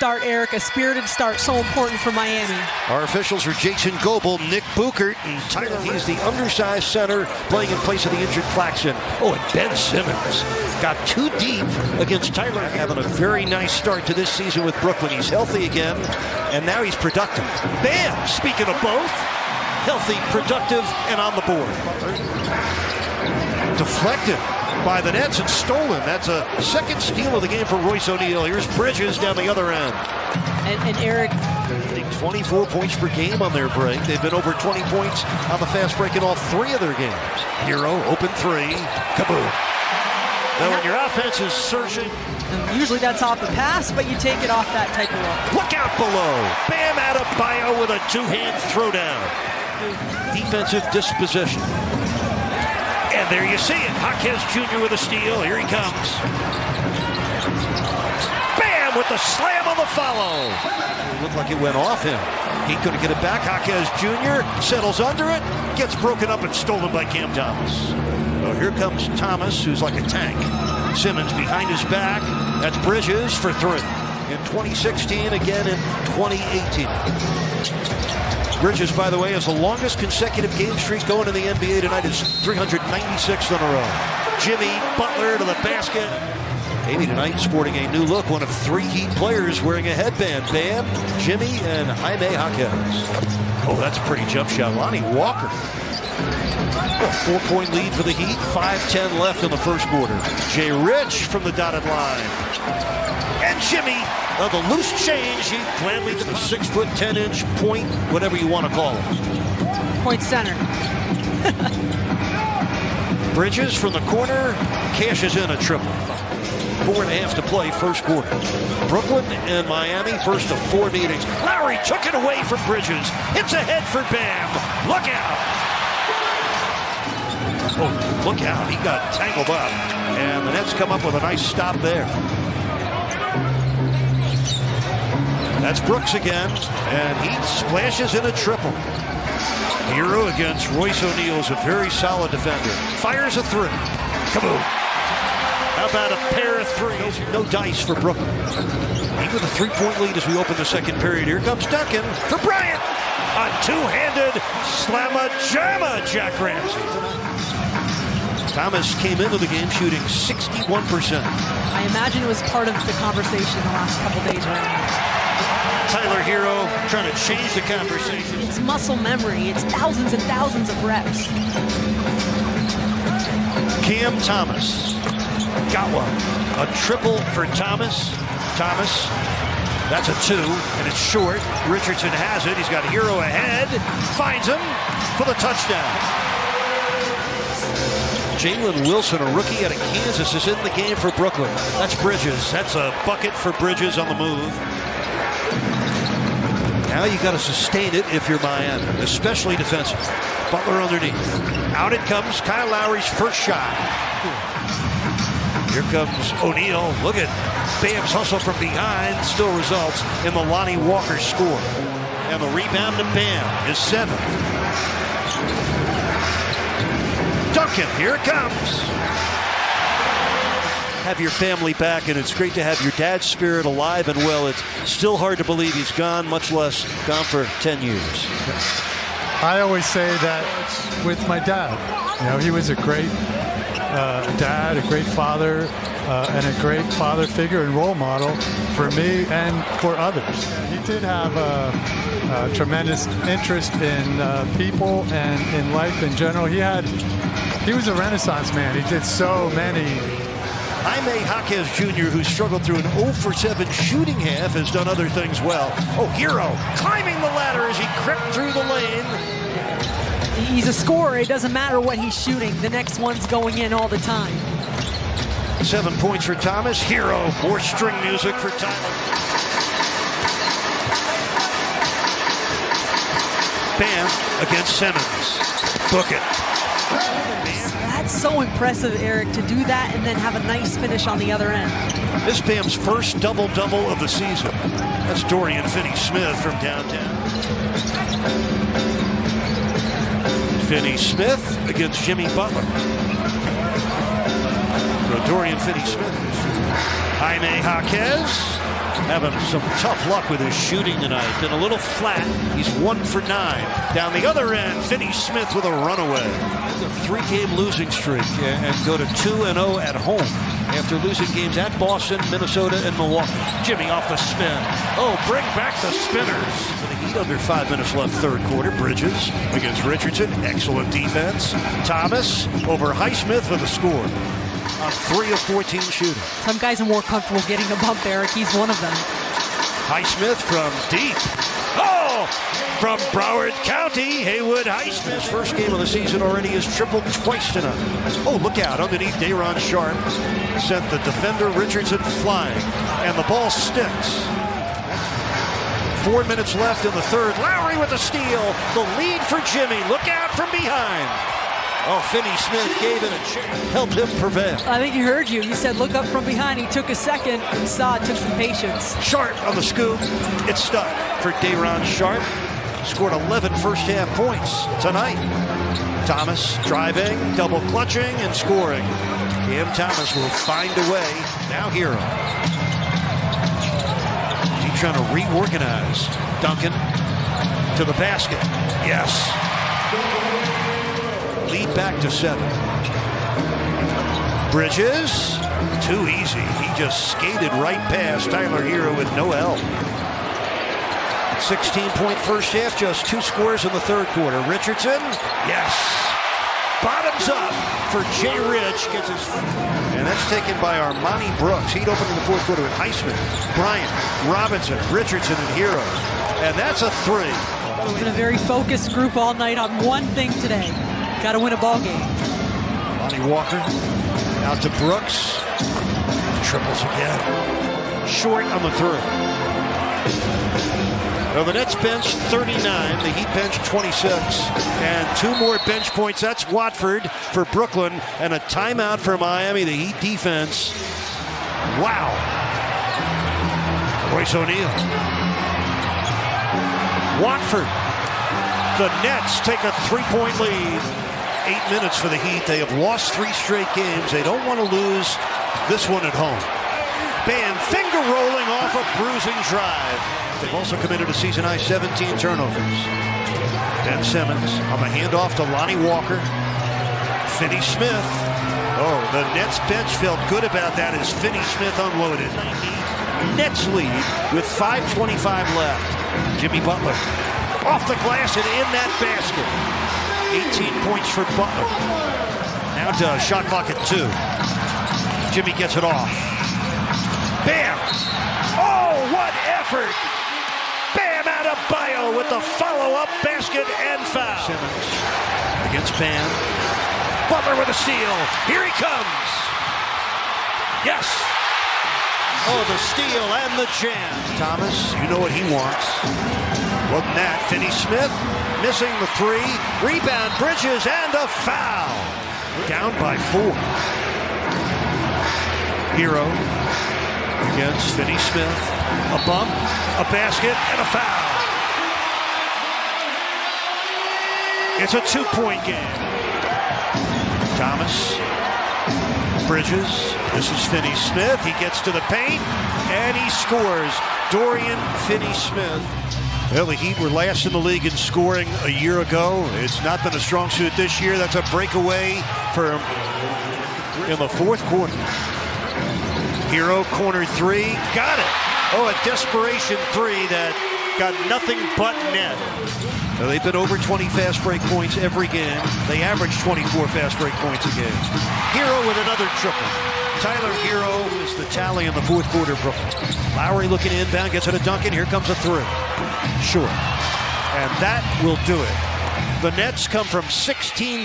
start, Eric, a spirited start, so important for Miami. Our officials are Jason Goebel, Nick Buchert, and Tyler. He's the undersized center playing in place of the injured Claxton. Oh, and Ben Simmons got too deep against Tyler. Having a very nice start to this season with Brooklyn. He's healthy again, and now he's productive. Bam! Speaking of both, healthy, productive, and on the board. Deflected by the Nets and stolen. That's a second steal of the game for Royce O'Neal. Here's Bridges down the other end. And Eric, 24 points per game on their break. They've been over 20 points on the fast break in all three of their games. Hero, open three, kaboom. Now when your offense is searching, usually that's off the pass, but you take it off that type of look. Look out below. Bam Adebayo with a two-hand throwdown. Defensive disposition. And there you see it. Jaquez Jr. with a steal. Here he comes. Bam with the slam on the follow. It looked like it went off him. He couldn't get it back. Jaquez Jr. settles under it. Gets broken up and stolen by Cam Thomas. Well, here comes Thomas, who's like a tank. Simmons behind his back. That's Bridges for three. In 2016, again in 2018. Bridges, by the way, has the longest consecutive game streak going in the NBA tonight. It's 396 in a row. Jimmy Butler to the basket. Maybe tonight sporting a new look. One of three Heat players wearing a headband. Bam, Jimmy, and Jaime Jaquez. Oh, that's a pretty jump shot. Lonnie Walker. A 4-point lead for the Heat. 5:10 left in the first quarter. Jay Rich from the dotted line. And Jimmy, the loose change. He gladly took a 6', 10-inch point, whatever you want to call it. Point center. Bridges from the corner cashes in a triple. 4.5 to play, first quarter. Brooklyn and Miami, first of 4 meetings. Lowry took it away from Bridges. It's ahead for Bam. Look out. Oh, look out. He got tangled up. And the Nets come up with a nice stop there. That's Brooks again, and he splashes in a triple. Hero against Royce O'Neal is a very solid defender. Fires a three. Kaboom. How about a pair of threes? No dice for Brooklyn. He with a 3-point lead as we open the second period. Here comes Duncan for Bryant. A two-handed slamma-jamma, Jack Ramsey. Thomas came into the game shooting 61%. I imagine it was part of the conversation the last couple days right now. Tyler Hero trying to change the conversation. It's muscle memory. It's thousands and thousands of reps. Cam Thomas got one. A triple for Thomas. Thomas, that's a 2, and it's short. Richardson has it. He's got Hero ahead. Finds him for the touchdown. Jalen Wilson, a rookie out of Kansas, is in the game for Brooklyn. That's Bridges. That's a bucket for Bridges on the move. Now you got to sustain it if you're Miami, especially defensive. Butler underneath. Out it comes. Kyle Lowry's first shot. Here comes O'Neal. Look at Bam's hustle from behind. Still results in the Lonnie Walker score. And the rebound to Bam is 7. Duncan, here it comes. Have your family back, and it's great to have your dad's spirit alive and well. It's still hard to believe he's gone, much less gone for 10 years. I always say that with my dad. You know, he was a great dad, a great father, and a great father figure and role model for me and for others. He did have a tremendous interest in people and in life in general. He was a Renaissance man. He did so many. Jaime Jaquez Jr., who struggled through an 0-for-7 shooting half, has done other things well. Oh, Hero climbing the ladder as he crept through the lane. He's a scorer. It doesn't matter what he's shooting. The next one's going in all the time. 7 points for Thomas. Hero, more string music for Tyler. Bam against Simmons. Book it. That's so impressive, Eric, to do that and then have a nice finish on the other end. This Bam's first double-double of the season. That's Dorian Finney-Smith from downtown. Finney-Smith against Jimmy Butler. So Dorian Finney-Smith. Jaime Jaquez having some tough luck with his shooting tonight. Been a little flat. He's 1 for 9. Down the other end, Finney-Smith with a runaway. A 3-game losing streak and go to 2-0 at home after losing games at Boston, Minnesota, and Milwaukee. Jimmy off the spin. Oh, bring back the spinners. The Heat under 5 minutes left third quarter. Bridges against Richardson. Excellent defense. Thomas over Highsmith for the score. On 3 of 14 shooting. Some guys are more comfortable getting a bump, Eric. He's one of them. Highsmith from deep. Oh! From Broward County, Haywood Highsmith's first game of the season already has tripled twice tonight. Oh, look out. Underneath, Day'Ron Sharpe sent the defender Richardson flying. And the ball sticks. 4 minutes left in the third. Lowry with the steal. The lead for Jimmy. Look out from behind. Oh, Finney-Smith gave it a chance. Helped him prevail. I think he heard you. You said look up from behind. He took a second and saw it. Took some patience. Sharpe on the scoop. It's stuck for Day'Ron Sharpe. Scored 11 first-half points tonight. Thomas driving, double clutching, and scoring. Cam Thomas will find a way. Now Hero. He's trying to reorganize. Duncan to the basket. Yes. Lead back to 7. Bridges, too easy. He just skated right past Tyler Hero with no help. 16-point first half, just 2 scores in the third quarter. Richardson, yes. Bottoms up for Jay Rich. Gets his, and that's taken by Armoni Brooks. He'd opened in the fourth quarter with Highsmith, Bryant, Robinson, Richardson, and Hero. And that's a 3. It's been a very focused group all night on one thing today. Got to win a ball game. Lonnie Walker out to Brooks. Triples again. Short on the 3. Well, the Nets bench 39, the Heat bench 26, and 2 more bench points. That's Watford for Brooklyn, and a timeout for Miami, the Heat defense. Wow. Royce O'Neal. Watford. The Nets take a 3-point lead. 8 minutes for the Heat. They have lost 3 straight games. They don't want to lose this one at home. Bam, finger rolling off a bruising drive. They've also committed a season-high 17 turnovers. Ben Simmons on the handoff to Lonnie Walker. Finney-Smith. Oh, the Nets bench felt good about that as Finney-Smith unloaded. Nets lead with 5:25 left. Jimmy Butler off the glass and in that basket. 18 points for Butler. Now does shot clock at 2. Jimmy gets it off. Bam! Oh, what effort! Bam Adebayo with the follow-up basket and foul. Simmons against Bam. Butler with a steal. Here he comes. Yes. Oh, the steal and the jam. Thomas, you know what he wants. Wasn't that Finney-Smith missing the 3. Rebound, Bridges, and a foul. Down by 4. Hero against Finney-Smith. A bump, a basket, and a foul. It's a 2-point game. Thomas, Bridges, this is Finney-Smith. He gets to the paint, and he scores. Dorian Finney-Smith. Well, the Heat were last in the league in scoring a year ago. It's not been a strong suit this year. That's a breakaway for him in the fourth quarter. Hero, corner 3, got it. Oh, a desperation 3 that got nothing but net. Well, they've been over 20 fast break points every game. They average 24 fast break points a game. Hero with another triple. Tyler Hero is the tally in the fourth quarter, Brooklyn. Lowry looking inbound, gets it to Duncan. Here comes a 3. Short. And that will do it. The Nets come from 16